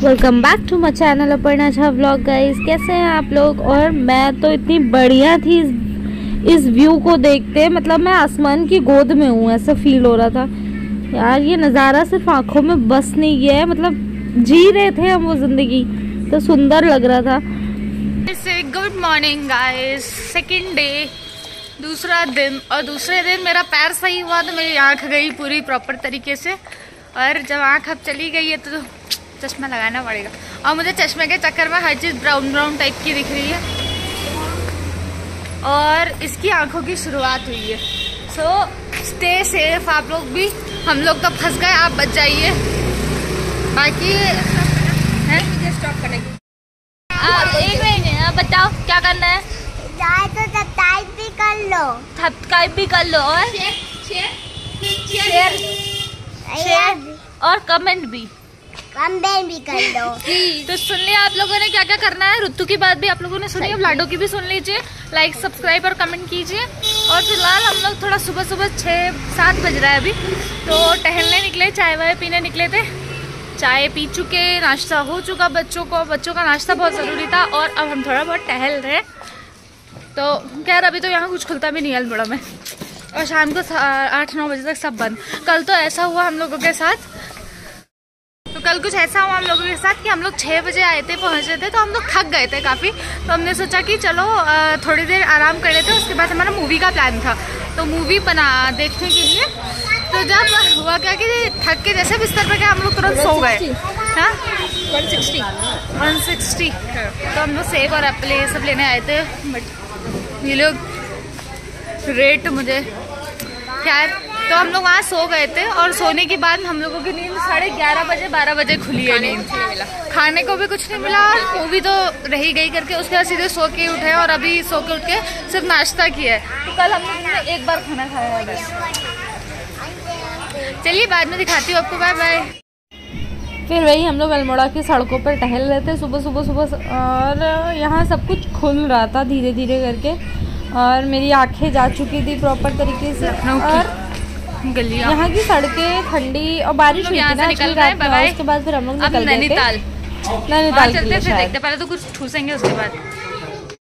Welcome back to my channel Aparna Jha vlog. Guys कैसे हैं आप लोग। और मैं तो इतनी बढ़िया थी इस व्यू को देखते, मतलब मैं आसमान की गोद में हूँ ऐसा फील हो रहा था यार। ये नज़ारा सिर्फ आंखों में बस नहीं गया है, मतलब जी रहे थे हम वो ज़िंदगी, तो सुंदर लग रहा था। Good morning guys, second day, दूसरा दिन। और दूसरे दिन मेरा पैर सही हुआ तो मेरी आँख गई पूरी प्रॉपर तरीके से। और जब आँख अब चली गई है तो चश्मा लगाना पड़ेगा। और मुझे चश्मे के चक्कर में हर चीज़ ब्राउन ब्राउन टाइप की दिख रही है। और इसकी आंखों की शुरुआत हुई है। सो स्टे सेफ आप लोग भी। हम लोग तो फंस गए, आप बच जाइए। बाकी स्टॉप करने की एक महीने। आप बताओ क्या करना है। तो सब्सक्राइब भी कर लो, सब्सक्राइब भी कर लो और शेयर और कमेंट भी कर लो। तो सुन लिया आप लोगों ने क्या क्या करना है। ऋतु की बात भी आप लोगों ने सुनी, अब लाडो की भी सुन लीजिए। लाइक सब्सक्राइब और कमेंट कीजिए। और फिलहाल हम लोग थोड़ा सुबह सुबह 6-7 बज रहा है अभी, तो टहलने निकले, चाय वाय पीने निकले थे। चाय पी चुके, नाश्ता हो चुका बच्चों का नाश्ता बहुत ज़रूरी था। और अब हम थोड़ा बहुत टहल रहे। तो खैर अभी तो यहाँ कुछ खुलता भी नहीं है अल्मोड़ा में, और शाम को 8-9 बजे तक सब बंद। कल तो ऐसा हुआ हम लोगों के साथ, कल कुछ ऐसा हुआ हम लोगों के साथ कि हम लोग 6 बजे आए थे, पहुँचे थे, तो हम लोग थक गए थे काफ़ी। तो हमने सोचा कि चलो थोड़ी देर आराम कर लेते। उसके बाद हमारा मूवी का प्लान था, तो मूवी देखने के लिए। तो जब हुआ क्या कि थक के जैसे बिस्तर पर गए हम लोग तुरंत सो गए। हाँ 160। तो हम लोग सेब और एप्पल ये सब लेने आए थे, बट ये लोग रेट मुझे खैर। तो हम लोग वहाँ सो गए थे, और सोने के बाद हम लोगों की नींद 11:30 बजे 12 बजे खुली है नींद। खाने को भी कुछ नहीं मिला, और मूवी तो रही गई करके उसके बाद सीधे सो के उठे। और अभी सो के उठ के सिर्फ नाश्ता किया है। तो कल हम लोग ने एक बार खाना खाया है बस। चलिए बाद में दिखाती हूँ आपको। Bye bye. फिर वही हम लोग अल्मोड़ा की सड़कों पर टहल रहे थे सुबह। और यहाँ सब कुछ खुल रहा था धीरे धीरे करके, और मेरी आंखें जा चुकी थी प्रॉपर तरीके से। और गलियाँ, यहाँ की सड़कें ठंडी, और बारिश हुई थी ना निकल रहा है। उसके बाद फिर हम लोग निकल गए नैनीताल चलते फिर देखते। पहले तो कुछ ठूसेंगे, उसके बाद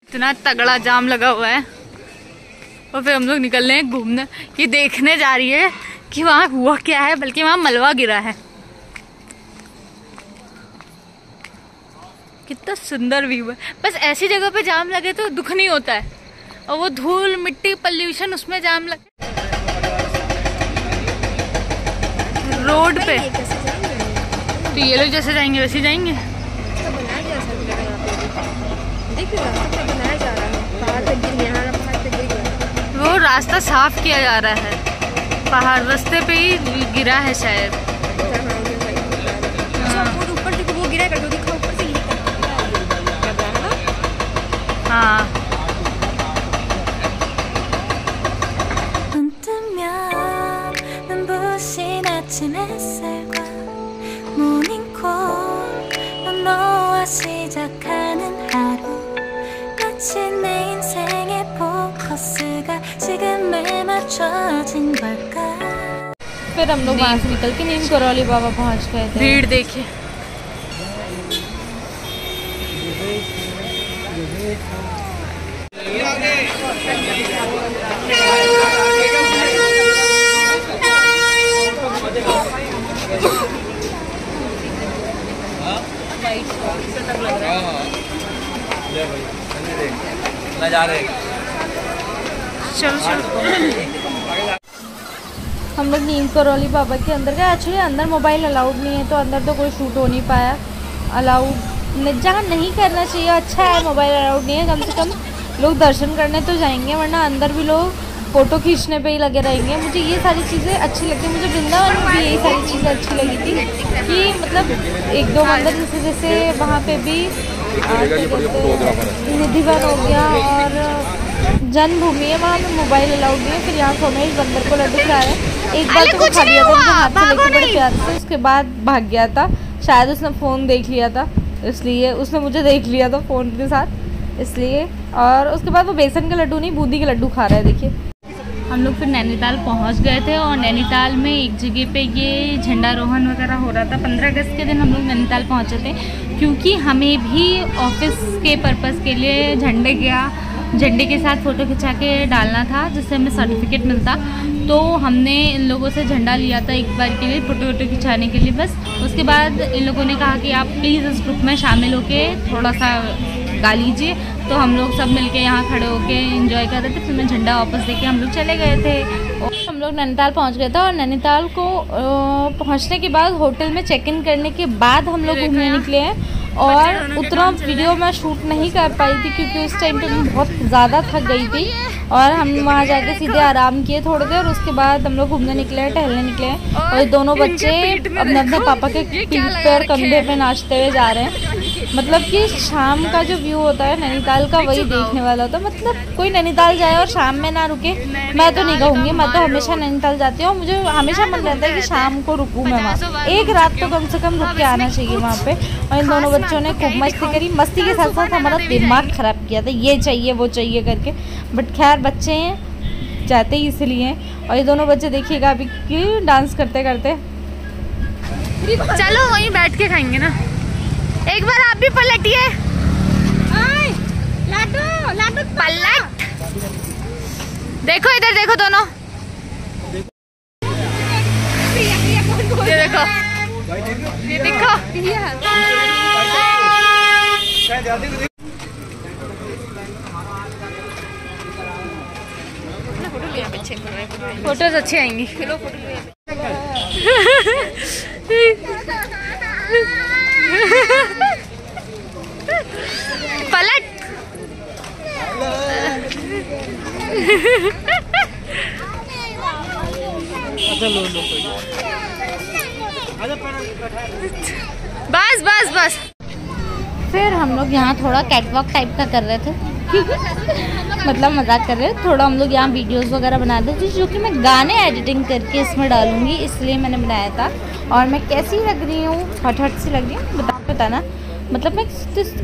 इतना तगड़ा जाम लगा हुआ है। और फिर हम लोग निकल रहे हैं घूमने। ये देखने जा रही है कि वहाँ हुआ क्या है, बल्कि वहाँ मलबा गिरा है। कितना सुंदर व्यू है। बस ऐसी जगह पे जाम लगे तो दुख नहीं होता है, और वो धूल मिट्टी पॉल्यूशन उसमें जाम लगे रोड पे। तो ये लोग जैसे जाएंगे वैसे जाएंगे। वो रास्ता साफ किया जा रहा है, पहाड़ रास्ते पे ही गिरा है शायद। ऊपर देखो वो गिरा कर दिखा ऊपर से। हाँ 아침 햇살과 모닝콜 너와 시작하는 하루 마치 내 인생의 포커스가 지금에 맞춰진 걸까। फिर हम लोग वहाँ से निकल के नीम करौली बाबा पहुँच गए थे। भीड़ देखिए। हम लोग नीम करौली बाबा के अंदर गए। एक्चुअली अंदर मोबाइल अलाउड नहीं है, तो अंदर तो कोई शूट हो नहीं पाया। अलाउड जहाँ नहीं करना चाहिए, अच्छा है मोबाइल अलाउड नहीं है। कम से कम लोग दर्शन करने तो जाएंगे, वरना अंदर भी लोग फ़ोटो खींचने पे ही लगे रहेंगे। मुझे ये सारी चीज़ें अच्छी लगती। मुझे वृंदावन में भी यही सारी चीज़ें अच्छी लगी थी कि मतलब 1-2 मंदिर जैसे वहाँ पे भी निधिवन हो गया और जन्मभूमि है, वहाँ पे मोबाइल अलाउड नहीं है। फिर यहाँ सोमेश बंदर को लड्डू खिला रहे हैं। एक बार तो वो खा लिया था मुझे हाथ से लेके बड़े प्यार से, उसके बाद भाग गया था। शायद उसने फ़ोन देख लिया था, इसलिए उसने मुझे देख लिया था फ़ोन के साथ, इसलिए। और उसके बाद वो बेसन के लड्डू नहीं, बूंदी के लड्डू खा रहा है। देखिए हम लोग फिर नैनीताल पहुंच गए थे और नैनीताल में एक जगह पे ये झंडारोहण वगैरह हो रहा था। 15 अगस्त के दिन हम लोग नैनीताल पहुंचे थे क्योंकि हमें भी ऑफिस के पर्पज़ के लिए झंडे के साथ फ़ोटो खिंचा के डालना था जिससे हमें सर्टिफिकेट मिलता। तो हमने इन लोगों से झंडा लिया था एक बार के लिए फ़ोटो खिंचाने के लिए बस। उसके बाद इन लोगों ने कहा कि आप प्लीज़ इस ग्रुप में शामिल होके थोड़ा सा गा लीजिए। तो हम लोग सब मिलके यहाँ खड़े होके एंजॉय कर रहे थे। फिर मैं झंडा वापस देके हम लोग चले गए थे और हम लोग नैनीताल पहुँच गए थे। और नैनीताल को पहुँचने के बाद होटल में चेक इन करने के बाद हम लोग घूमने निकले हैं। और उतना वीडियो मैं शूट नहीं कर पाई थी क्योंकि उस टाइम पे मैं बहुत ज़्यादा थक गई थी। और हम वहाँ जाके सीधे आराम किए थोड़ी देर। उसके बाद हम लोग घूमने निकले हैं, टहलने निकले हैं। और दोनों बच्चे अपने अपने पापा के पीठ पे और कंधे पे नाचते हुए जा रहे हैं। मतलब कि शाम का जो व्यू होता है नैनीताल का वही देखने वाला होता है। मतलब कोई नैनीताल जाए और शाम में ना रुके मैं तो नहीं कहूँगी। मैं तो हमेशा नैनीताल जाती हूँ। मुझे हमेशा मन रहता है कि शाम को रुकूँ मैं वहाँ, एक रात तो कम से कम रुक के आना चाहिए वहाँ पे। और इन दोनों बच्चों ने खूब मस्ती करी। मस्ती के साथ साथ हमारा दिमाग ख़राब किया था, ये चाहिए वो चाहिए करके। बट खैर बच्चे हैं, जाते ही इसलिए। और ये दोनों बच्चे देखिएगा अभी कि डांस करते करते। चलो वहीं बैठ के खाएंगे ना। एक बार आप भी पलटिए। लाडू पलट। देखो इधर देखो दोनों, ये देखो ये देखो। फोटोज अच्छी आएंगी। पलट। बस बस बस। फिर हम लोग यहाँ थोड़ा कैटवॉक टाइप का कर रहे थे मतलब मजाक कर रहे थे थोड़ा। हम लोग यहाँ वीडियोस वगैरह बना रहे थे जो कि मैं गाने एडिटिंग करके इसमें डालूंगी, इसलिए मैंने बनाया था। और मैं कैसी लग रही हूँ, हट सी लग रही हूँ बताना। मतलब मैं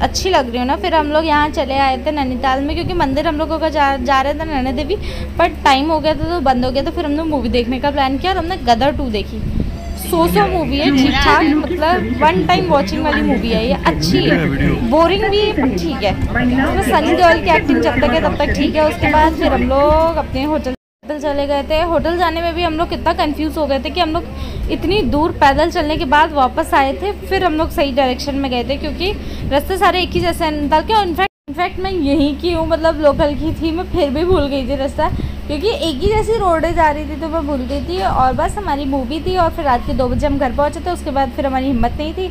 अच्छी लग रही हूँ ना। फिर हम लोग यहाँ चले आए थे नैनीताल में क्योंकि मंदिर हम लोगों का जा रहे थे नैना देवी, पर टाइम हो गया था तो बंद हो गया। तो फिर हमने मूवी देखने का प्लान किया और हमने गदर 2 देखी। सो मूवी है, ठीक ठाक, मतलब 1 टाइम वॉचिंग वाली मूवी है ये, अच्छी है, बोरिंग भी ठीक है। तो सनी देओल की एक्टिंग जब तक है तब तक ठीक है। उसके बाद फिर हम लोग अपने होटल चले गए थे। होटल जाने में भी हम लोग कितना कंफ्यूज हो गए थे कि हम लोग इतनी दूर पैदल चलने के बाद वापस आए थे। फिर हम लोग सही डायरेक्शन में गए थे क्योंकि रास्ते सारे एक ही जैसे नैनीताल के। इनफैक्ट मैं यहीं की हूँ, मतलब लोकल की थी, मैं फिर भी भूल गई थी रास्ता क्योंकि एक ही जैसी रोडें जा रही थी तो मैं भूल गई थी। और बस हमारी मूवी थी और फिर रात के 2 बजे हम घर पहुँचे थे। उसके बाद फिर हमारी हिम्मत नहीं थी,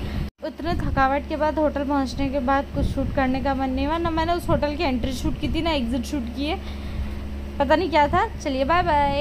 उतने थकावट के बाद होटल पहुँचने के बाद कुछ शूट करने का मन नहीं हुआ। ना मैंने उस होटल की एंट्री शूट की थी ना एग्जिट शूट की है, पता नहीं क्या था। चलिए बाय बाय।